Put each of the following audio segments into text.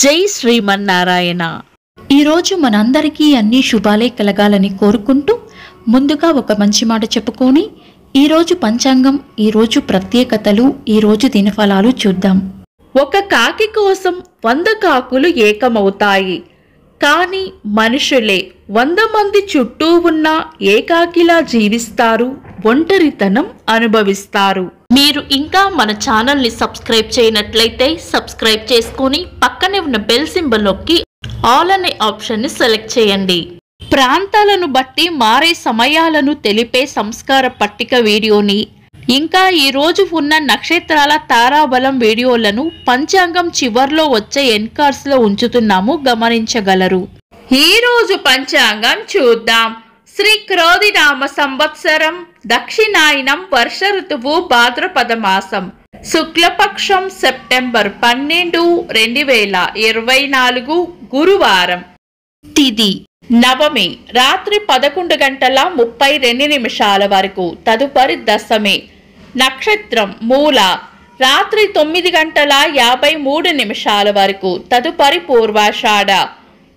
జై శ్రీమన్నారాయణ. ఈరోజు మనందరికీ అన్ని శుభాలే కలగాలని కోరుకుంటూ ముందుగా ఒక మంచి మాట చెప్పుకొని ఈరోజు పంచాంగం, ఈరోజు ప్రత్యేకతలు, ఈరోజు దినఫలాలు చూద్దాం. ఒక కాకి కోసం 100 కాకులు ఏకమవుతాయి. కానీ మనుషులే 100 మంది చుట్టూ ఉన్న ఏకాకిలా జీవిస్తారు, ఒంటరితనం అనుభవిస్తారు. మీరు ఇంకా మన ఛానల్ని సబ్స్క్రైబ్ చేయనట్లయితే సబ్స్క్రైబ్ చేసుకొని పక్కనే ఉన్న బెల్ సింబల్ నొక్కి ఆల్ అనే ఆప్షన్ని సెలెక్ట్ చేయండి. ప్రాంతాలను బట్టి మారే సమయాలను తెలిపే సంస్కార పట్టిక వీడియోని, ఇంకా ఈరోజు ఉన్న నక్షత్రాల తారాబలం వీడియోలను పంచాంగం చివర్లో వచ్చే ఎన్కార్స్లో ఉంచుతున్నాము, గమనించగలరు. ఈరోజు పంచాంగం చూద్దాం. శ్రీ క్రోధినామ సంవత్సరం, దక్షిణాయనం, వర్ష ఋతువు, భాద్రపద మాసం, శుక్లపక్షం, సెప్టెంబర్ 12, 2024, గురువారం. తిథి నవమి, రాత్రి 11:32 వరకు, తదుపరి దశమి. నక్షత్రం మూల, రాత్రి 9:53 వరకు, తదుపరి పూర్వాషాఢ.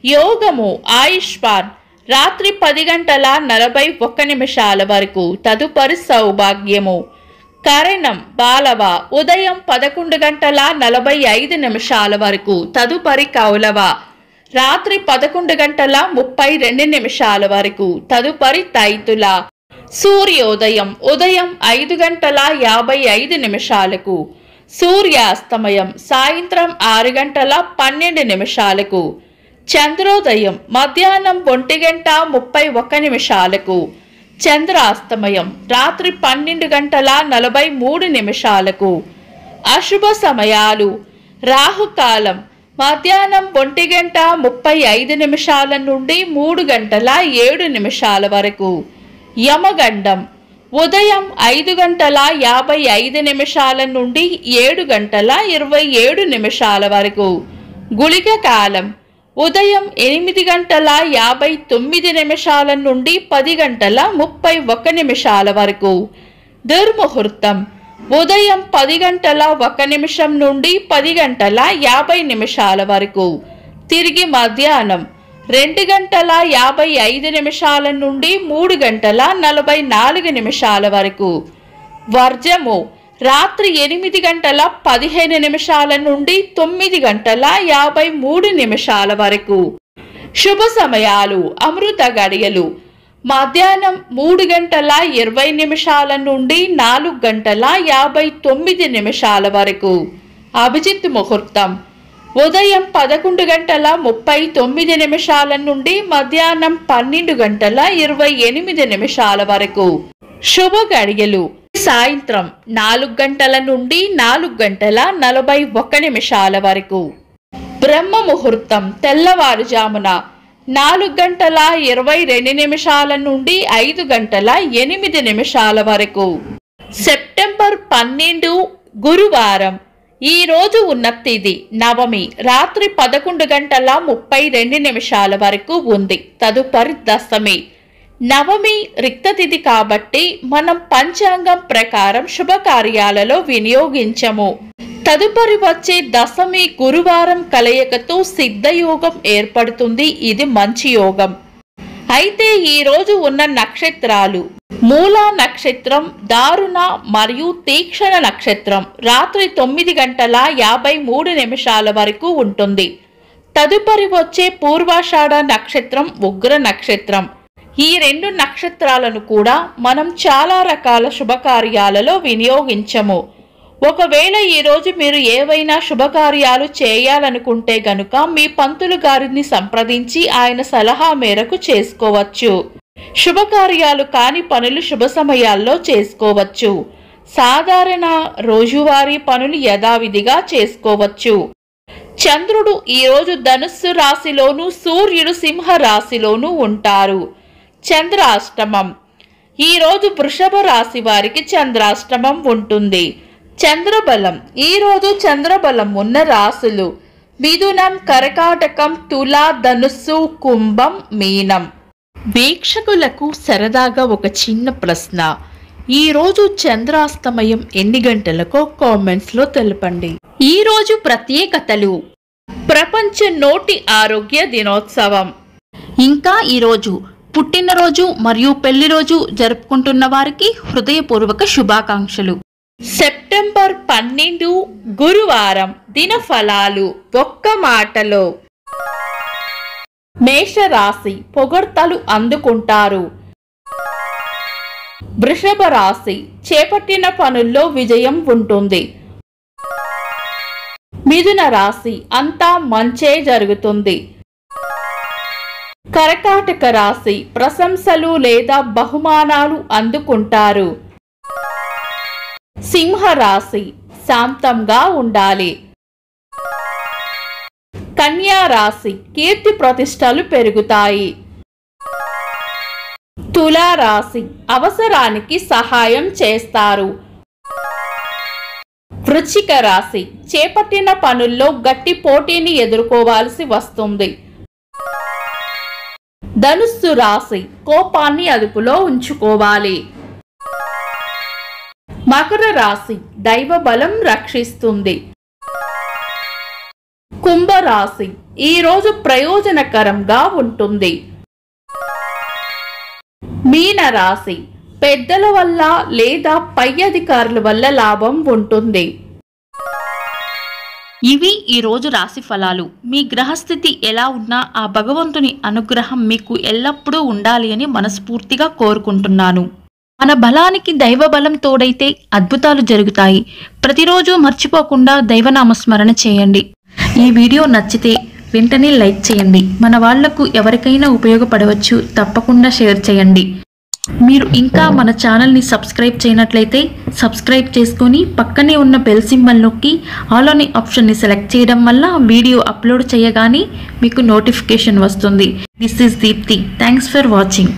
యోగము ఆయుష్మాన్, రాత్రి 10:41 వరకు, తదుపరి సౌభాగ్యము. కరణం బాలవ, ఉదయం 11:45 వరకు, తదుపరి కౌలవ. రాత్రి 11:32 వరకు, తదుపరి తైతుల. సూర్యోదయం ఉదయం 5:55, సూర్యాస్తమయం సాయంత్రం 6:12. చంద్రోదయం మధ్యాహ్నం 1:31, చంద్రాస్తమయం రాత్రి 12:43. అశుభ సమయాలు: రాహుకాలం మధ్యాహ్నం 1:35 నుండి 3:07 వరకు. యమగండం ఉదయం 5:55 నుండి 7:27 వరకు. గుళిక కాలం ఉదయం 8:59 నుండి 10:31 వరకు. దుర్ముహూర్తం ఉదయం 10:01 నుండి 10:50 వరకు. తిరిగి మధ్యాహ్నం 2:55 నుండి 3:44 వరకు. వర్జము రాత్రి 8:15 నుండి 9:53 వరకు. శుభ సమయాలు: అమృత గడియలు మధ్యాహ్నం 3:20 నుండి 4:59 వరకు. అభిజిత్ ముహూర్తం ఉదయం 11:39 నుండి మధ్యాహ్నం 12:28 వరకు. శుభ గడియలు సాయంత్రం 4 గంటల నుండి 4:41 వరకు. బ్రహ్మ ముహూర్తం తెల్లవారుజామున 4:22 నుండి 5:08 వరకు. సెప్టెంబర్ 12, గురువారం. ఈ రోజు ఉన్న తిథి నవమి, రాత్రి 11:32 వరకు ఉంది, తదుపరి దశమి. నవమి రిక్త తిథి కాబట్టి మనం పంచాంగం ప్రకారం శుభకార్యాలలో వినియోగించము. తదుపరి వచ్చే దశమి గురువారం కలయికతో సిద్ధయోగం ఏర్పడుతుంది. ఇది మంచి యోగం. అయితే ఈ రోజు ఉన్న నక్షత్రాలు: మూలా నక్షత్రం, దారుణ మరియు తీక్షణ నక్షత్రం రాత్రి 9:53 వరకు ఉంటుంది. తదుపరి వచ్చే పూర్వాషాఢ నక్షత్రం ఉగ్ర నక్షత్రం. ఈ 2 నక్షత్రాలను కూడా మనం చాలా రకాల శుభకార్యాలలో వినియోగించము. ఒకవేళ ఈరోజు మీరు ఏవైనా శుభకార్యాలు చేయాలనుకుంటే గనుక మీ పంతులు గారిని సంప్రదించి ఆయన సలహా మేరకు చేసుకోవచ్చు. శుభకార్యాలు కాని పనులు శుభ సమయాల్లో చేసుకోవచ్చు. సాధారణ రోజువారీ పనులు యథావిధిగా చేసుకోవచ్చు. చంద్రుడు ఈరోజు ధనుస్సు రాశిలోను, సూర్యుడు సింహ రాశిలోను ఉంటారు. చంద్రాష్టమం ఈరోజు వృషభ రాశి వారికి చంద్రాష్టమం ఉంటుంది. చంద్రబలం ఈరోజు చంద్రబలం ఉన్న రాశులు: మిథునం, కర్కాటకం, తుల, ధనుస్సు, కుంభం, మీనం. వీక్షకులకు సరదాగా ఒక చిన్న ప్రశ్న: ఈరోజు చంద్రాస్తమయం ఎన్ని గంటలకో కామెంట్స్లో తెలపండి. ఈరోజు ప్రత్యేకతలు: ప్రపంచ నోటి ఆరోగ్య దినోత్సవం. ఇంకా ఈరోజు పుట్టినరోజు మరియు పెళ్లి రోజు జరుపుకుంటున్న వారికి హృదయపూర్వక శుభాకాంక్షలు. సెప్టెంబర్ 12 గురువారం. దినఫలాలు ఒక్క మాటలో. మేషరాశి పొగడ్తలు అందుకుంటారు. వృషభ రాశి చేపట్టిన పనుల్లో విజయం ఉంటుంది. మిథున రాశి అంతా మంచే జరుగుతుంది. కర్కాటక రాశి ప్రశంసలు లేదా బహుమానాలు అందుకుంటారు. సింహ రాశి శాంతంగా ఉండాలి. కన్యా రాశి కీర్తి ప్రతిష్టలు పెరుగుతాయి. తులా రాశి అవసరానికి సహాయం చేస్తారు. వృశ్చిక రాశి చేపట్టిన పనుల్లో గట్టి పోటీని ఎదుర్కోవాల్సి వస్తుంది. ధనుస్సు రాశి కోపాన్ని అదుపులో ఉంచుకోవాలి. మకర రాశి దైవ బలం రక్షిస్తుంది. కుంభరాశి ఈరోజు ప్రయోజనకరంగా ఉంటుంది. మీన రాశి పెద్దల వల్ల లేదా పై అధికారుల వల్ల లాభం ఉంటుంది. ఇవి ఈరోజు రాశి ఫలాలు. మీ గ్రహస్థితి ఎలా ఉన్నా ఆ భగవంతుని అనుగ్రహం మీకు ఎల్లప్పుడూ ఉండాలి అని మనస్ఫూర్తిగా కోరుకుంటున్నాను. మన బలానికి దైవ బలం తోడైతే అద్భుతాలు జరుగుతాయి. ప్రతిరోజు మర్చిపోకుండా దైవనామస్మరణ చేయండి. ఈ వీడియో నచ్చితే వెంటనే లైక్ చేయండి. మన వాళ్లకు ఎవరికైనా ఉపయోగపడవచ్చు. తప్పకుండా షేర్ చేయండి. మీరు ఇంకా మన ఛానల్ని సబ్స్క్రైబ్ చేయనట్లయితే సబ్స్క్రైబ్ చేసుకొని పక్కనే ఉన్న బెల్ సింబల్ నొక్కి ఆల్ అనే ఆప్షన్ని సెలెక్ట్ చేయడం వల్ల వీడియో అప్లోడ్ చేయగానే మీకు నోటిఫికేషన్ వస్తుంది. This is Deepthi. Thanks for watching.